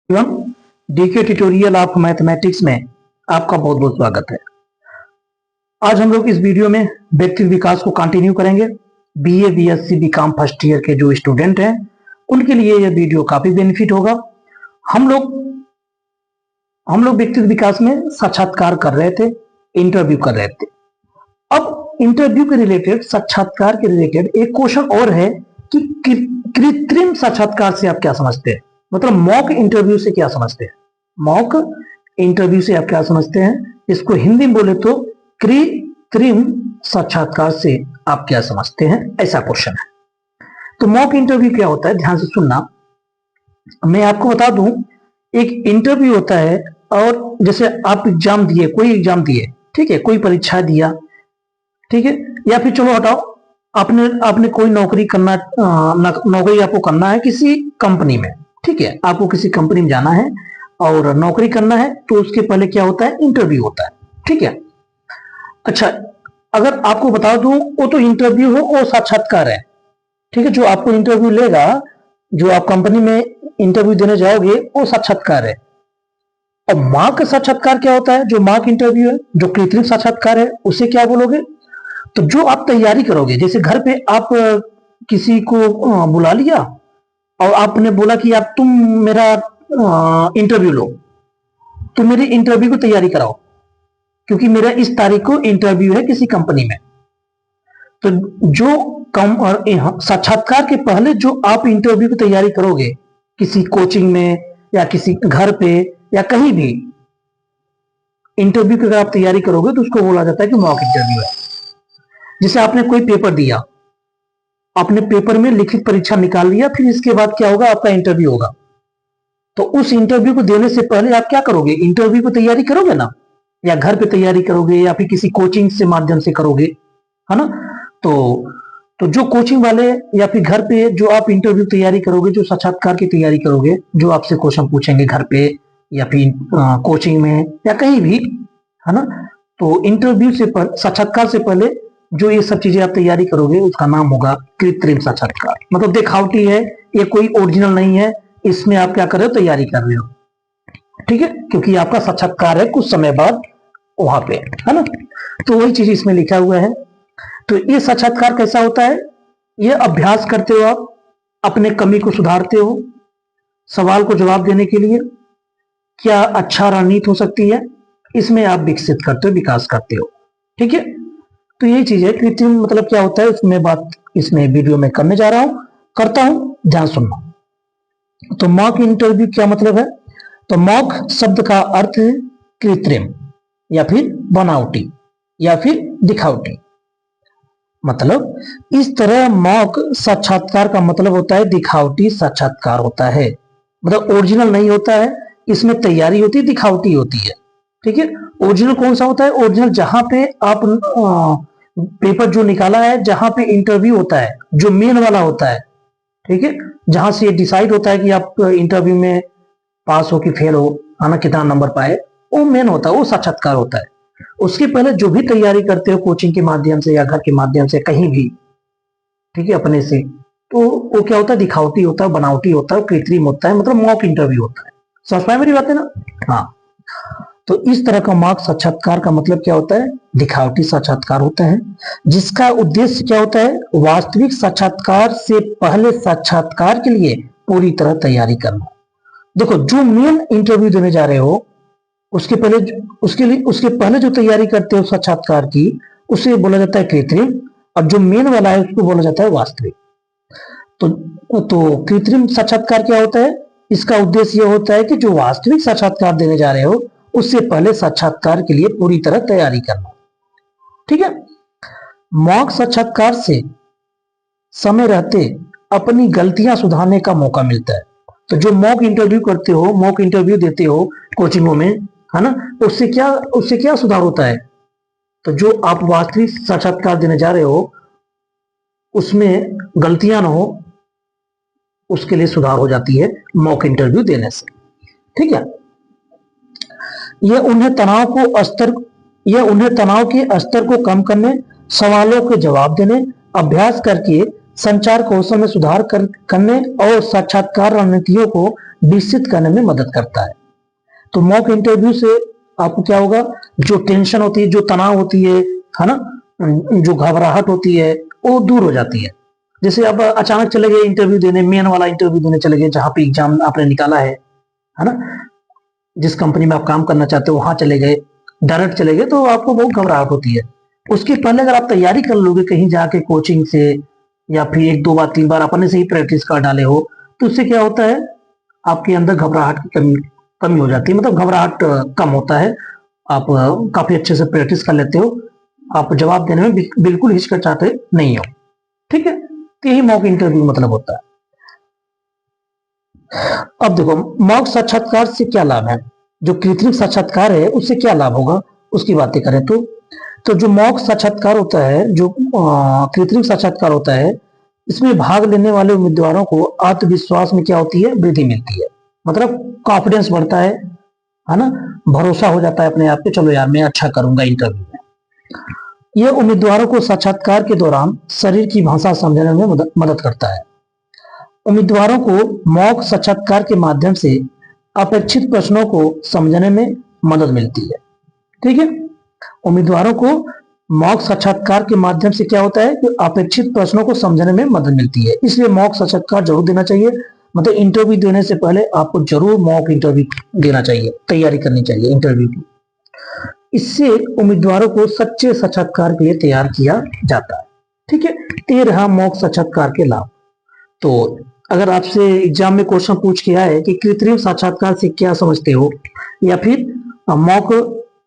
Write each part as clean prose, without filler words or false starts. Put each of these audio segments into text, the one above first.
एवं DK tutorial of mathematics में आपका बहुत बहुत स्वागत है। आज हम लोग इस वीडियो में व्यक्तित्व विकास को कंटिन्यू करेंगे। BA BSc BCom first year के जो स्टूडेंट हैं उनके लिए यह वीडियो काफी बेनिफिट होगा। हम लोग व्यक्तित्व विकास में साक्षात्कार कर रहे थे, इंटरव्यू कर रहे थे। अब इंटरव्यू के रिलेटेड, साक्षात्कार के रिलेटेड एक क्वेश्चन और है कि कृत्रिम साक्षात्कार से आप क्या समझते हैं, मतलब मॉक इंटरव्यू से क्या समझते हैं। मॉक इंटरव्यू से आप क्या समझते हैं, इसको हिंदी में बोले तो कृत्रिम साक्षात्कार से आप क्या समझते हैं, ऐसा क्वेश्चन है। तो मॉक इंटरव्यू क्या होता है, ध्यान से सुनना। मैं आपको बता दूं, एक इंटरव्यू होता है और जैसे आप एग्जाम दिए, कोई एग्जाम दिए, ठीक है, कोई परीक्षा दिया, ठीक है, या फिर चलो हटाओ, आपने कोई नौकरी आपको करना है किसी कंपनी में, ठीक है, आपको किसी कंपनी में जाना है और नौकरी करना है, तो उसके पहले क्या होता है, इंटरव्यू होता है, ठीक है। अच्छा, अगर आपको बता दूं, वो तो इंटरव्यू हो, वो साक्षात्कार है, ठीक है। जो आपको इंटरव्यू लेगा, जो आप कंपनी में इंटरव्यू देने जाओगे, वो साक्षात्कार है। और मॉक साक्षात्कार क्या होता है, जो मॉक इंटरव्यू है, जो कृत्रिम साक्षात्कार है, उसे क्या बोलोगे, तो जो आप तैयारी करोगे, जैसे घर पे आप किसी को बुला लिया और आपने बोला कि आप तुम मेरा इंटरव्यू लो, तो मेरी इंटरव्यू की तैयारी कराओ, क्योंकि मेरा इस तारीख को इंटरव्यू है किसी कंपनी में। तो जो साक्षात्कार के पहले जो आप इंटरव्यू की तैयारी करोगे, किसी कोचिंग में या किसी घर पे या कहीं भी इंटरव्यू की अगर आप तैयारी करोगे, तो उसको बोला जाता है कि मॉक इंटरव्यू है। जैसे आपने कोई पेपर दिया, आपने पेपर में लिखित परीक्षा निकाल लिया, फिर इसके बाद क्या होगा, आपका इंटरव्यू होगा। तो उस इंटरव्यू को देने से पहले आप क्या करोगे, इंटरव्यू की तैयारी करोगे ना, या घर पे तैयारी करोगे या फिर किसी कोचिंग से माध्यम से करोगे, है ना। तो जो कोचिंग वाले या फिर घर पे जो आप इंटरव्यू तैयारी करोगे, जो साक्षात्कार की तैयारी करोगे, जो आपसे क्वेश्चन पूछेंगे घर पे या फिर कोचिंग में या कहीं भी, है ना, तो इंटरव्यू से साक्षात्कार से पहले जो ये सब चीजें आप तैयारी करोगे, उसका नाम होगा कृत्रिम साक्षात्कार। मतलब दिखावटी है, ये कोई ओरिजिनल नहीं है, इसमें आप क्या कर रहे हो, तैयारी कर रहे हो, ठीक है, क्योंकि आपका साक्षात्कार है कुछ समय बाद वहां पे, है ना। तो वही चीज इसमें लिखा हुआ है। तो ये साक्षात्कार कैसा होता है, ये अभ्यास करते हो, आप अपने कमी को सुधारते हो, सवाल को जवाब देने के लिए क्या अच्छा रणनीति हो सकती है, इसमें आप विकसित करते हो, विकास करते हो, ठीक है। तो यही चीज है कृत्रिम मतलब क्या होता है, उसमें बात इसमें वीडियो में करने जा रहा हूं, करता हूं, ध्यान सुनना। तो मॉक इंटरव्यू क्या मतलब है, तो मॉक शब्द का अर्थ है कृत्रिम या फिर बनावटी या फिर दिखावटी। मतलब इस तरह मॉक साक्षात्कार का मतलब होता है दिखावटी साक्षात्कार होता है, मतलब ओरिजिनल नहीं होता है, इसमें तैयारी होती है, दिखावटी होती है, ठीक है। ओरिजिनल कौन सा होता है, ओरिजिनल जहां पे आप पेपर जो निकाला है, जहां पे इंटरव्यू होता है, जो मेन वाला होता है, ठीक है, जहां से ये डिसाइड होता है कि आप इंटरव्यू में पास हो कि फेल हो, आना कितना नंबर पाए, वो मेन होता है, वो साक्षात्कार होता है। उसके पहले जो भी तैयारी करते हो कोचिंग के माध्यम से या घर के माध्यम से कहीं भी, ठीक है, अपने से, तो वो क्या होता है, दिखावटी होता है, बनावटी होता है, कृत्रिम होता है, मतलब मॉक इंटरव्यू होता है। समझ पाए मेरी बात है ना। हाँ, तो इस तरह का मॉक साक्षात्कार का मतलब क्या होता है, दिखावटी साक्षात्कार होता है, जिसका उद्देश्य क्या होता है, वास्तविक साक्षात्कार से पहले साक्षात्कार के लिए पूरी तरह तैयारी करना। देखो, जो मेन इंटरव्यू देने जा रहे हो, उसके पहले जो तैयारी करते हो साक्षात्कार की, उसे बोला जाता है कृत्रिम, और जो मेन वाला है उसको बोला जाता है वास्तविक। तो कृत्रिम साक्षात्कार क्या होता है, इसका उद्देश्य यह होता है कि जो वास्तविक साक्षात्कार देने जा रहे हो, उससे पहले साक्षात्कार के लिए पूरी तरह तैयारी करना, ठीक है। मॉक साक्षात्कार से समय रहते अपनी गलतियां सुधारने का मौका मिलता है। तो जो मॉक इंटरव्यू करते हो, मॉक इंटरव्यू देते हो कोचिंगों में, है ना, उससे क्या सुधार होता है, तो जो आप वास्तविक साक्षात्कार देने जा रहे हो उसमें गलतियां ना हो, उसके लिए सुधार हो जाती है मॉक इंटरव्यू देने से, ठीक है। यह उन्हें तनाव के स्तर को कम करने, सवालों के जवाब देने, अभ्यास करके संचार कौशल में सुधार करने और साक्षात्कार रणनीतियों को विकसित करने में मदद करता है। तो मॉक इंटरव्यू से आपको क्या होगा, जो टेंशन होती है, जो तनाव होती है ना, जो घबराहट होती है, वो दूर हो जाती है। जैसे आप अचानक चले गए इंटरव्यू देने, मेन वाला इंटरव्यू देने चले गए, जहां पे एग्जाम आपने निकाला है ना, जिस कंपनी में आप काम करना चाहते हो वहां चले गए, डायरेक्ट चले गए, तो आपको बहुत घबराहट होती है। उसके पहले अगर आप तैयारी कर लोगे कहीं जाके कोचिंग से, या फिर 1 2 बार 3 बार अपने से ही प्रैक्टिस कर डाले हो, तो उससे क्या होता है, आपके अंदर घबराहट की कमी कमी हो जाती है, मतलब घबराहट कम होता है। आप काफी अच्छे से प्रैक्टिस कर लेते हो, आप जवाब देने में बिल्कुल हिचकिचाते नहीं हो। ठीक है, तो यही मॉक इंटरव्यू मतलब होता है। अब देखो, मॉक साक्षात्कार से क्या लाभ है, जो कृत्रिम साक्षात्कार है उससे क्या लाभ होगा, उसकी बातें करें तो जो मॉक साक्षात्कार होता है, जो कृत्रिम साक्षात्कार होता है, इसमें भाग लेने वाले उम्मीदवारों को आत्मविश्वास में क्या होती है, वृद्धि मिलती है। मतलब कॉन्फिडेंस बढ़ता है ना, भरोसा हो जाता है अपने आप पे, चलो यार मैं अच्छा करूंगा इंटरव्यू में। यह उम्मीदवारों को साक्षात्कार के दौरान शरीर की भाषा समझने में मदद करता है। उम्मीदवारों को मॉक साक्षात्कार के माध्यम से अपेक्षित प्रश्नों को समझने में मदद मिलती है। ठीक है, उम्मीदवारों को मॉक साक्षात्कार के माध्यम से क्या होता है कि अपेक्षित प्रश्नों को समझने में मदद मिलती है, इसलिए मॉक साक्षात्कार जरूर देना चाहिए। मतलब इंटरव्यू देने से पहले आपको जरूर मॉक इंटरव्यू देना चाहिए, तैयारी करनी चाहिए इंटरव्यू की। इससे उम्मीदवारों को सच्चे साक्षात्कार के लिए तैयार किया जाता है। ठीक है, तो ये रहा मॉक साक्षात्कार के लाभ। तो अगर आपसे एग्जाम में क्वेश्चन पूछ के आए कि कृत्रिम साक्षात्कार से क्या समझते हो, या फिर मॉक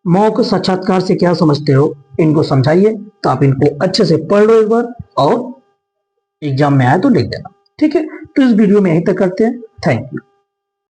मॉक साक्षात्कार से क्या समझते हो, इनको समझाइए। तो आप इनको अच्छे से पढ़ लो एक बार, और एग्जाम में आए तो लिख देना। ठीक है, तो इस वीडियो में यहीं तक करते हैं। Thank you.